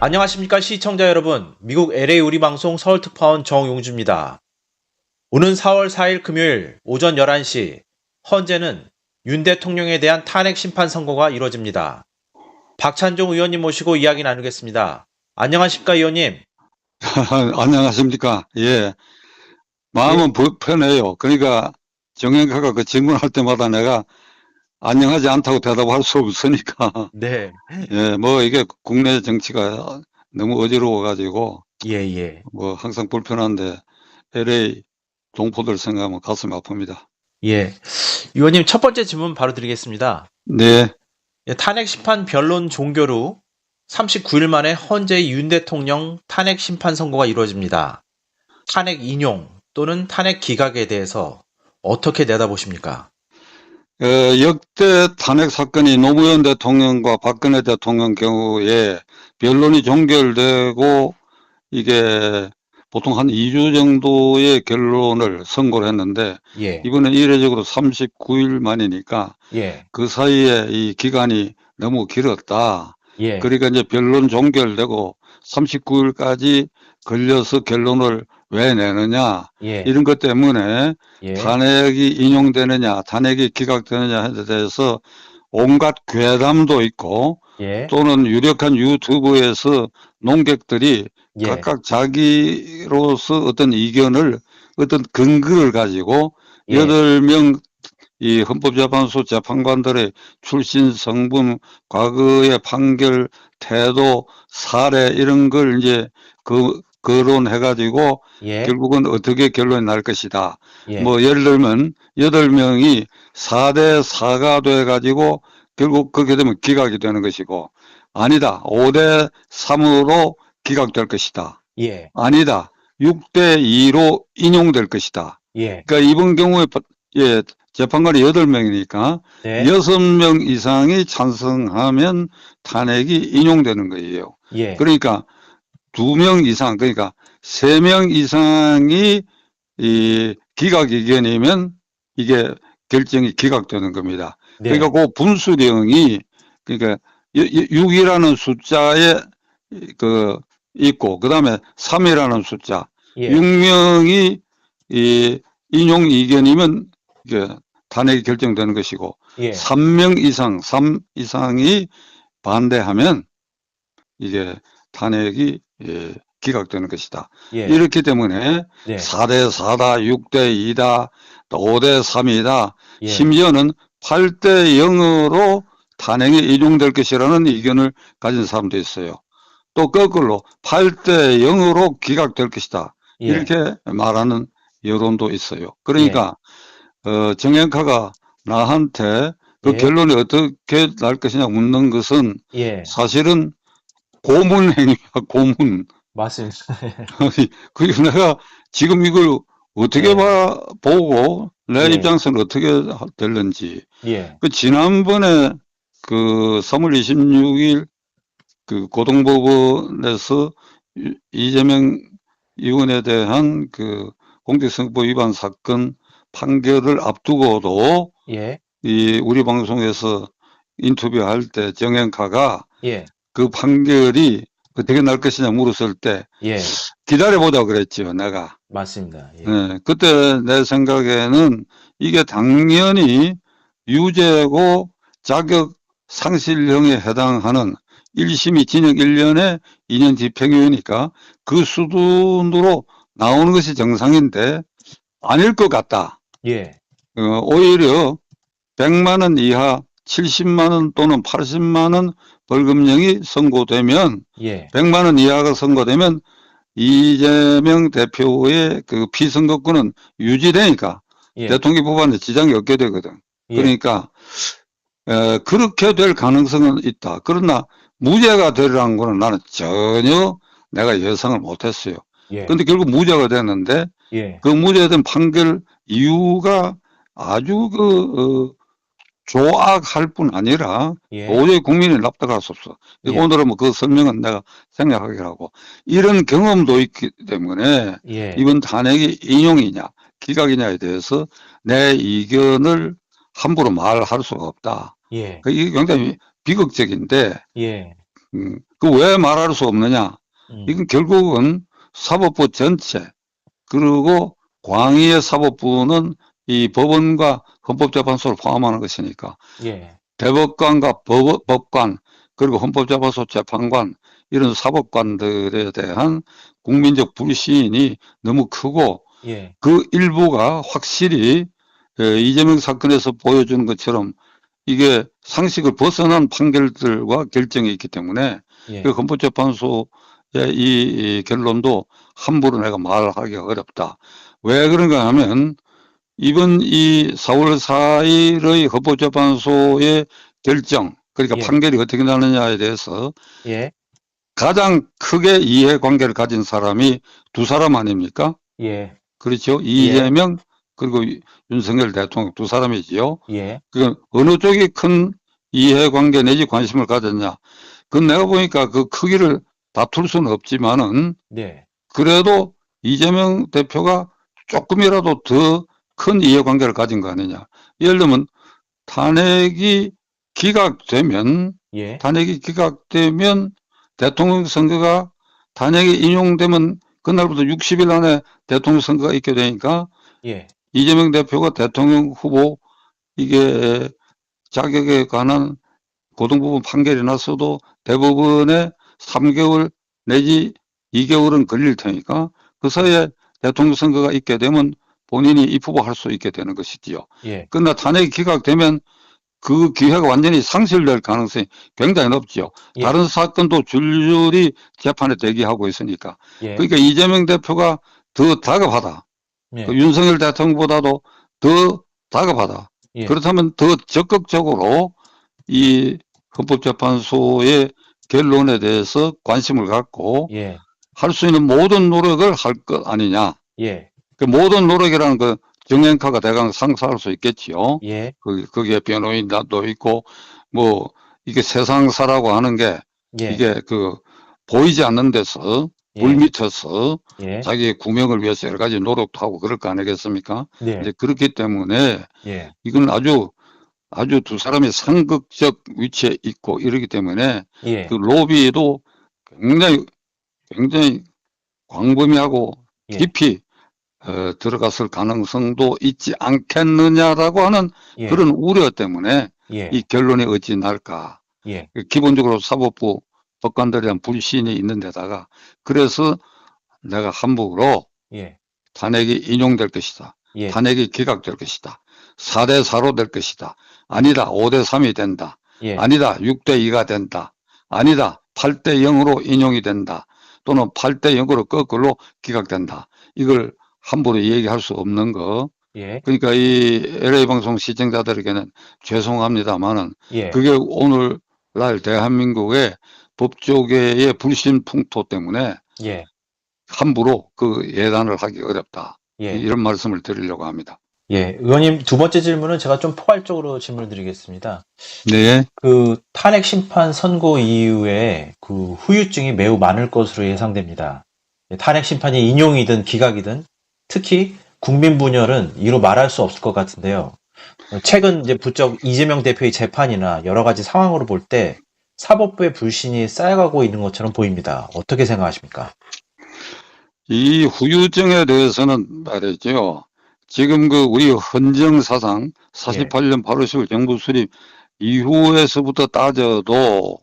안녕하십니까 시청자 여러분. 미국 LA 우리방송 서울특파원 정용주입니다. 오는 4월 4일 금요일 오전 11시 헌재는 윤 대통령에 대한 탄핵 심판 선고가 이뤄집니다. 박찬종 의원님 모시고 이야기 나누겠습니다. 안녕하십니까 의원님. 안녕하십니까. 예. 예, 마음은 편해요. 그러니까 정형카가 그 질문할 때마다 내가 안녕하지 않다고 대답할 수 없으니까. 네. 예, 뭐 이게 국내 정치가 너무 어지러워가지고 예. 뭐 항상 불편한데 LA 동포들 생각하면 가슴이 아픕니다. 예. 의원님 첫 번째 질문 바로 드리겠습니다. 네. 예, 탄핵 심판 변론 종결 후 39일 만에 헌재의 윤 대통령 탄핵 심판 선고가 이루어집니다. 탄핵 인용 또는 탄핵 기각에 대해서 어떻게 내다보십니까? 역대 탄핵 사건이 노무현 대통령과 박근혜 대통령 경우에 변론이 종결되고 이게 보통 한 2주 정도의 결론을 선고를 했는데 예, 이번엔 이례적으로 39일 만이니까 예, 그 사이에 이 기간이 너무 길었다. 예, 그러니까 이제 변론 종결되고 39일까지 걸려서 결론을 왜 내느냐 예, 이런 것 때문에 예, 탄핵이 인용되느냐 탄핵이 기각되느냐에 대해서 온갖 괴담도 있고 예, 또는 유력한 유튜브에서 논객들이 예, 각각 자기로서 어떤 이견을 어떤 근거를 가지고 예, 8명 이 헌법재판소 재판관들의 출신 성분, 과거의 판결, 태도, 사례 이런 걸 이제 거론해가지고 예, 결국은 어떻게 결론이 날 것이다. 예, 뭐 예를 들면 8명이 4대 4가 돼가지고 결국 그렇게 되면 기각이 되는 것이고 아니다. 5대 3으로 기각될 것이다. 예, 아니다. 6대 2로 인용될 것이다. 예, 그러니까 이번 경우에 예, 재판관이 8명이니까 네, 6명 이상이 찬성하면 탄핵이 인용되는 거예요. 예, 그러니까 2명 이상, 그러니까 3명 이상이 이 기각 의견이면 이게 결정이 기각되는 겁니다. 그러니까 네, 그 분수령이 그러니까 6이라는 숫자에 그 있고 그다음에 3이라는 숫자 예, 6명이 이 인용 의견이면 이게 탄핵이 결정되는 것이고 예, 3명 이상 3 이상이 반대하면 이게 탄핵이 기각되는 것이다. 예, 이렇기 때문에 네, 4대 4다, 6대 2다, 또 5대 3이다, 예, 심지어는 8대 0으로 탄핵이 인용될 것이라는 의견을 가진 사람도 있어요. 또 거꾸로 8대 0으로 기각될 것이다. 예, 이렇게 말하는 여론도 있어요. 예, 그러니까 정형카가 나한테 그 예, 결론이 어떻게 날 것이냐 묻는 것은 예, 사실은 고문행위야, 고문. 맞습니다. 그리고 내가 지금 이걸 어떻게 예, 보고 내 예, 입장에서는 어떻게 될는지. 예, 그 지난번에 그 3월 26일 그 고등법원에서 이재명 의원에 대한 그 공직선거법 위반 사건 판결을 앞두고도 예, 이 우리 방송에서 인터뷰할 때 정형카가 예, 그 판결이 어떻게 날 것이냐 물었을 때 예, 기다려보자 그랬죠, 내가. 맞습니다. 예, 예, 그때 내 생각에는 이게 당연히 유죄고 자격 상실형에 해당하는 1심이 징역 1년에 2년 집행유예니까 그 수준으로 나오는 것이 정상인데 아닐 것 같다. 예, 오히려 100만 원 이하 70만 원 또는 80만 원 벌금형이 선고되면 예, 100만 원 이하가 선고되면 이재명 대표의 그 피선거권은 유지되니까 예, 대통령 법안에 지장이 없게 되거든. 예, 그러니까 그렇게 될 가능성은 있다. 그러나 무죄가 되리라는 거는 나는 전혀 내가 예상을 못했어요. 예, 근데 결국 무죄가 됐는데 예, 그 무죄된 판결 이유가 아주 조악할 뿐 아니라 예, 도저히 국민이 납득할 수 없어. 예, 오늘은 뭐 그 설명은 내가 생략하기로 하고 이런 경험도 있기 때문에 예, 이번 탄핵이 인용이냐 기각이냐에 대해서 내 의견을 함부로 말할 수가 없다. 예, 이게 굉장히 비극적인데 예, 그 왜 말할 수 없느냐? 음. 이건 결국은 사법부 전체, 그리고 광의의 사법부는 이 법원과 헌법재판소를 포함하는 것이니까 예. 대법관과 법관, 그리고 헌법재판소 재판관, 이런 사법관들에 대한 국민적 불신이 너무 크고, 예. 그 일부가 확실히 이재명 사건에서 보여주는 것처럼 이게 상식을 벗어난 판결들과 결정이 있기 때문에 예. 그 헌법재판소의 이 결론도 함부로 내가 말하기가 어렵다. 왜 그런가 하면 이번 이 4월 4일의 헌법재판소의 결정, 그러니까 예. 판결이 어떻게 나느냐에 대해서 예. 가장 크게 이해관계를 가진 사람이 두 사람 아닙니까? 예. 그렇죠. 예. 이재명 그리고 윤석열 대통령 두 사람이지요. 예. 그 어느 쪽이 큰 이해관계 내지 관심을 가졌냐. 그건 내가 보니까 그 크기를 다툴 수는 없지만은 네. 그래도 이재명 대표가 조금이라도 더 큰 이해관계를 가진 거 아니냐. 예를 들면 탄핵이 기각되면 예. 대통령 선거가 탄핵이 인용되면 그날부터 60일 안에 대통령 선거가 있게 되니까 예. 이재명 대표가 대통령 후보 이게 자격에 관한 고등법원 판결이 났어도 대법원에 3개월 내지 2개월은 걸릴 테니까 그 사이에 대통령 선거가 있게 되면 본인이 입후보할 수 있게 되는 것이지요. 예. 그러나 탄핵이 기각되면 그 기회가 완전히 상실될 가능성이 굉장히 높지요. 예. 다른 사건도 줄줄이 재판에 대기하고 있으니까. 예. 그러니까 이재명 대표가 더 다급하다. 예. 그 윤석열 대통령보다도 더 다급하다. 예. 그렇다면 더 적극적으로 이 헌법재판소의 결론에 대해서 관심을 갖고 예. 할 수 있는 모든 노력을 할 것 아니냐. 예. 그 모든 노력이라는 그 정형화가 대강 상상할 수 있겠지요. 예. 거기에 변호인도 있고, 뭐, 이게 세상사라고 하는 게, 예. 이게 그, 보이지 않는 데서, 물 예. 밑에서 예. 자기의 구명을 위해서 여러 가지 노력도 하고 그럴 거 아니겠습니까? 네. 이제 그렇기 때문에 예. 이건 아주 두 사람이 상극적 위치에 있고 이러기 때문에 예. 그 로비도 굉장히 광범위하고 예. 깊이 들어갔을 가능성도 있지 않겠느냐라고 하는 예. 그런 우려 때문에 예. 이 결론이 어찌 날까. 예. 기본적으로 사법부 법관들에 대한 불신이 있는 데다가 그래서 내가 함부로 예. 탄핵이 인용될 것이다. 예. 탄핵이 기각될 것이다. 4대 4로 될 것이다. 아니다. 5대 3이 된다. 예. 아니다. 6대 2가 된다. 아니다. 8대 0으로 인용이 된다. 또는 8대 0으로 거꾸로 기각된다. 이걸 함부로 얘기할 수 없는 거. 예. 그러니까 이 LA방송 시청자들에게는 죄송합니다만은 예. 그게 오늘날 대한민국의 법조계의 불신풍토 때문에 예. 함부로 그 예단을 하기 어렵다. 예. 이런 말씀을 드리려고 합니다. 예. 의원님 두 번째 질문은 제가 좀 포괄적으로 질문을 드리겠습니다. 네. 그 탄핵 심판 선고 이후에 그 후유증이 매우 많을 것으로 예상됩니다. 탄핵 심판이 인용이든 기각이든 특히 국민 분열은 이루 말할 수 없을 것 같은데요. 최근 이제 부쩍 이재명 대표의 재판이나 여러 가지 상황으로 볼 때 사법부의 불신이 쌓여가고 있는 것처럼 보입니다. 어떻게 생각하십니까? 이 후유증에 대해서는 말이죠. 지금 그 우리 헌정사상 48년 8월 10일 정부 수립 이후에서부터 따져도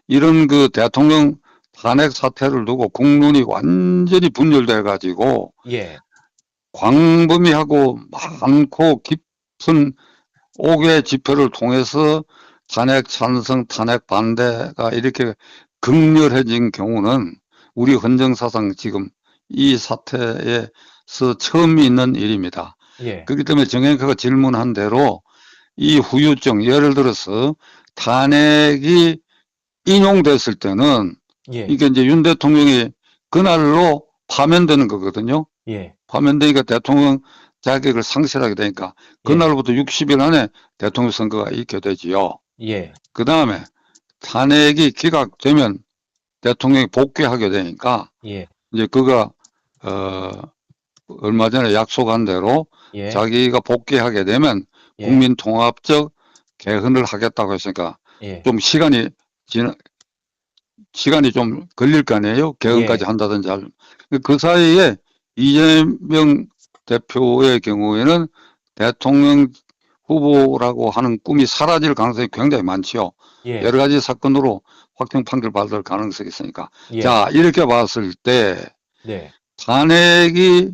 이런 그 대통령 탄핵 사태를 두고 국론이 완전히 분열돼 가지고 예. 광범위하고 많고 깊은 5개 지표를 통해서 탄핵 찬성, 탄핵 반대가 이렇게 극렬해진 경우는 우리 헌정사상 지금 이 사태에서 처음 있는 일입니다. 예. 그렇기 때문에 정행카가 질문한 대로 이 후유증, 예를 들어서 탄핵이 인용됐을 때는 예. 이게 이제 윤 대통령이 그날로 파면되는 거거든요. 예. 파면되니까 대통령 자격을 상실하게 되니까 그날부터 60일 안에 대통령 선거가 있게 되지요. 예. 그 다음에 탄핵이 기각되면 대통령이 복귀하게 되니까 예. 이제 그가 얼마 전에 약속한 대로 예. 자기가 복귀하게 되면 예. 국민 통합적 개헌을 하겠다고 했으니까 예. 좀 시간이 시간이 좀 걸릴 거 아니에요? 개헌까지 예. 한다든지 그 사이에 이재명 대표의 경우에는 대통령 후보라고 하는 꿈이 사라질 가능성이 굉장히 많지요. 예. 여러 가지 사건으로 확정 판결 받을 가능성이 있으니까. 예. 자, 이렇게 봤을 때 네. 탄핵이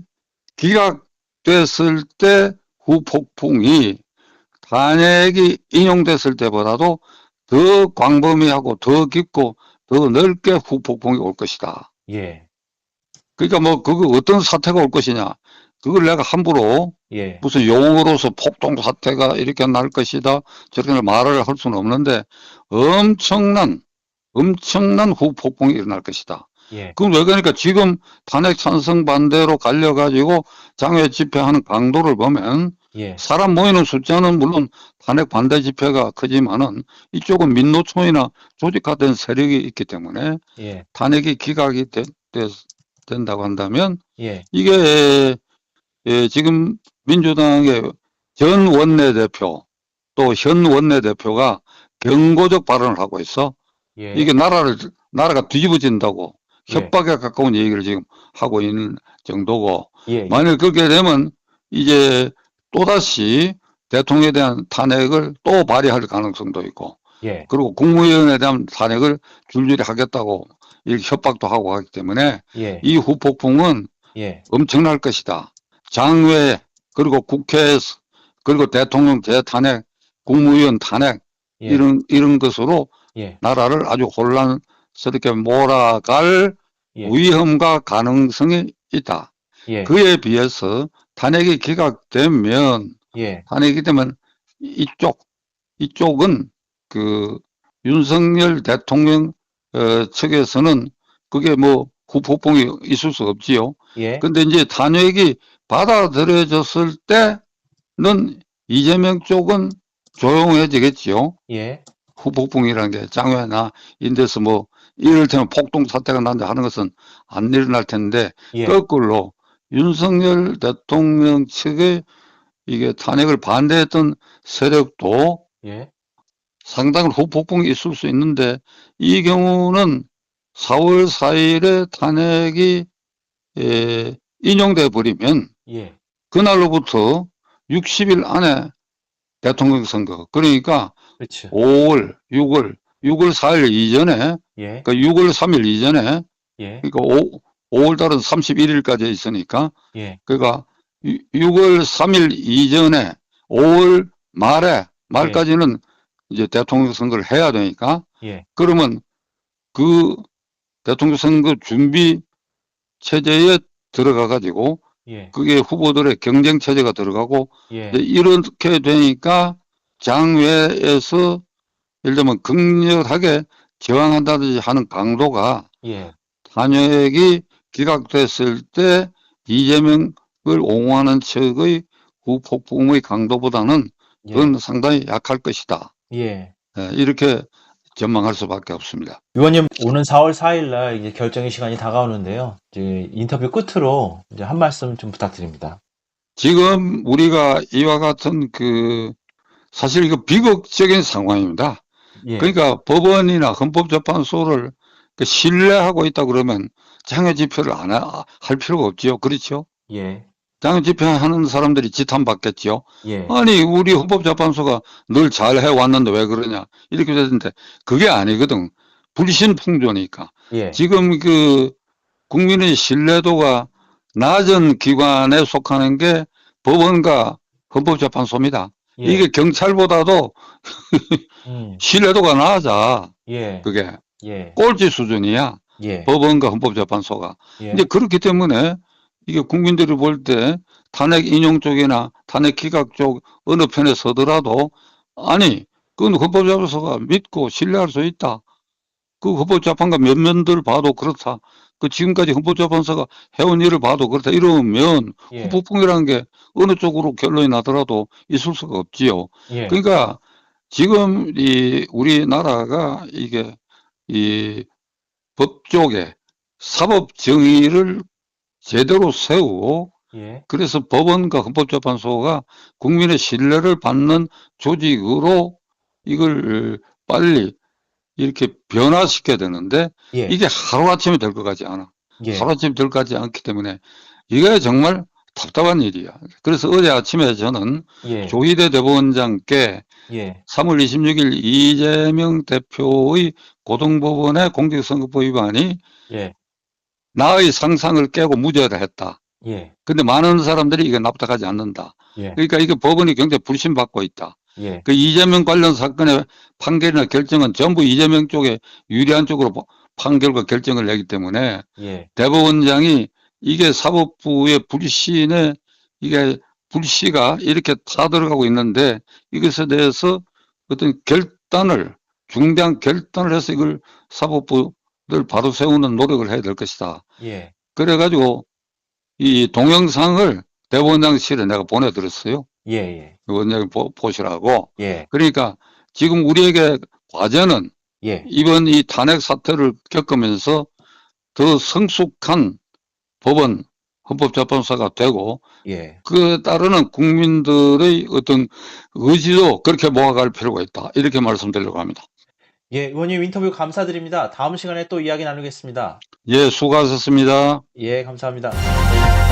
기각됐을 때 후폭풍이 탄핵이 인용됐을 때보다도 더 광범위하고 더 깊고 더 넓게 후폭풍이 올 것이다. 예. 그러니까 뭐 그거 어떤 사태가 올 것이냐, 그걸 내가 함부로 예. 무슨 용어로서 폭동 사태가 이렇게 날 것이다 저렇게 말을 할 수는 없는데 엄청난 후폭풍이 일어날 것이다. 예. 그럼 왜 그러니까 지금 탄핵 찬성 반대로 갈려가지고 장외 집회하는 강도를 보면 예. 사람 모이는 숫자는 물론 탄핵 반대 집회가 크지만은 이쪽은 민노총이나 조직화된 세력이 있기 때문에 예. 탄핵이 기각이 된다고 한다면 예. 이게 지금 민주당의 전 원내대표 또 현 원내대표가 경고적 발언을 하고 있어. 예. 이게 나라가 뒤집어진다고 예. 협박에 가까운 얘기를 지금 하고 있는 정도고, 예. 만일 그렇게 되면 이제 또다시 대통령에 대한 탄핵을 또 발의할 가능성도 있고, 예. 그리고 국무위원에 대한 탄핵을 줄줄이 하겠다고 이렇게 협박도 하고 하기 때문에 예. 이 후폭풍은 예. 엄청날 것이다. 장외 그리고 국회에서 그리고 대통령 재탄핵, 국무위원 탄핵 예. 이런 것으로 예. 나라를 아주 혼란스럽게 몰아갈 예. 위험과 가능성이 있다. 예. 그에 비해서 탄핵이 기각되면 예. 이쪽은 그 윤석열 대통령 측에서는 그게 뭐 후폭풍이 있을 수 없지요. 예. 근데 이제 탄핵이 받아들여졌을 때는 이재명 쪽은 조용해지겠지요. 예. 후폭풍이라는 게 장외나 인데서 뭐 이를테면 폭동 사태가 난다 하는 것은 안 일어날 텐데 예. 거꾸로 윤석열 대통령 측의 이게 탄핵을 반대했던 세력도 예. 상당한 후폭풍이 있을 수 있는데 이 경우는 4월 4일에 탄핵이 인용돼 버리면 예. 그날로부터 60일 안에 대통령 선거, 그러니까 그렇죠. 5월, 6월 4일 이전에, 예. 그러니까 6월 3일 이전에, 예. 그러니까 5월 달은 31일까지 있으니까, 예. 그러니까 6월 3일 이전에 5월 말까지는 이제 대통령 선거를 해야 되니까, 예. 그러면 그 대통령 선거 준비 체제에 들어가 가지고 예. 그게 후보들의 경쟁 체제가 들어가고 예. 이렇게 되니까 장외에서 예를 들면 극렬하게 저항한다든지 하는 강도가 예. 탄핵이 기각됐을 때 이재명을 옹호하는 측의 후폭풍의 강도보다는 예. 그건 상당히 약할 것이다. 예. 이렇게 전망할 수밖에 없습니다. 의원님, 오는 4월 4일 날 이제 결정의 시간이 다가오는데요. 이제 인터뷰 끝으로 이제 한 말씀 좀 부탁드립니다. 지금 우리가 이와 같은 사실 이거 비극적인 상황입니다. 예. 그러니까 법원이나 헌법재판소를 신뢰하고 있다 그러면 장외 집회를 안 할 필요가 없지요. 그렇죠? 예. 장외 집회하는 사람들이 지탄받겠지요. 예. 아니 우리 헌법재판소가 늘 잘해 왔는데 왜 그러냐 이렇게 되는데 그게 아니거든. 불신풍조니까. 예. 지금 국민의 신뢰도가 낮은 기관에 속하는 게 법원과 헌법재판소입니다. 예. 이게 경찰보다도 신뢰도가 낮아. 예. 그게 예. 꼴찌 수준이야. 예. 법원과 헌법재판소가. 예. 이제 그렇기 때문에 이게 국민들이 볼 때 탄핵 인용 쪽이나 탄핵 기각 쪽 어느 편에 서더라도 아니 그건 헌법재판소가 믿고 신뢰할 수 있다. 그 헌법재판관 몇 면들 봐도 그렇다. 그 지금까지 헌법재판소가 해온 일을 봐도 그렇다. 이러면 예. 후폭풍이라는 게 어느 쪽으로 결론이 나더라도 있을 수가 없지요. 예. 그러니까 지금 우리나라가 이게 법조계 사법 정의를 제대로 세우고 예. 그래서 법원과 헌법재판소가 국민의 신뢰를 받는 조직으로 이걸 빨리 이렇게 변화시켜야 되는데 예. 이게 하루아침에 될 것 같지 않아. 예. 하루아침에 될 것 같지 않기 때문에 이게 정말 답답한 일이야. 그래서 어제 아침에 저는 예. 조희대 대법원장께 예. 3월 26일 이재명 대표의 고등법원의 공직선거법 위반이 예. 나의 상상을 깨고 무죄를 했다. 예. 근데 많은 사람들이 이게 납득하지 않는다. 예. 그러니까 이게 법원이 굉장히 불신받고 있다. 예. 그 이재명 관련 사건의 판결이나 결정은 전부 이재명 쪽에 유리한 쪽으로 판결과 결정을 내기 때문에 예. 대법원장이 이게 사법부의 불신에 이게 불씨가 이렇게 타들어가고 있는데 이것에 대해서 어떤 결단을 중대한 결단을 해서 이걸 사법부를 바로 세우는 노력을 해야 될 것이다. 예. 그래가지고 이 동영상을 대법원장실에 내가 보내드렸어요. 예. 예. 원장님 보시라고. 예. 그러니까 지금 우리에게 과제는 예. 이번 이 탄핵 사태를 겪으면서 더 성숙한 법원, 헌법재판소가 되고 예. 그에 따르는 국민들의 어떤 의지도 그렇게 모아갈 필요가 있다. 이렇게 말씀드리려고 합니다. 예. 의원님 인터뷰 감사드립니다. 다음 시간에 또 이야기 나누겠습니다. 예, 수고하셨습니다. 예. 감사합니다.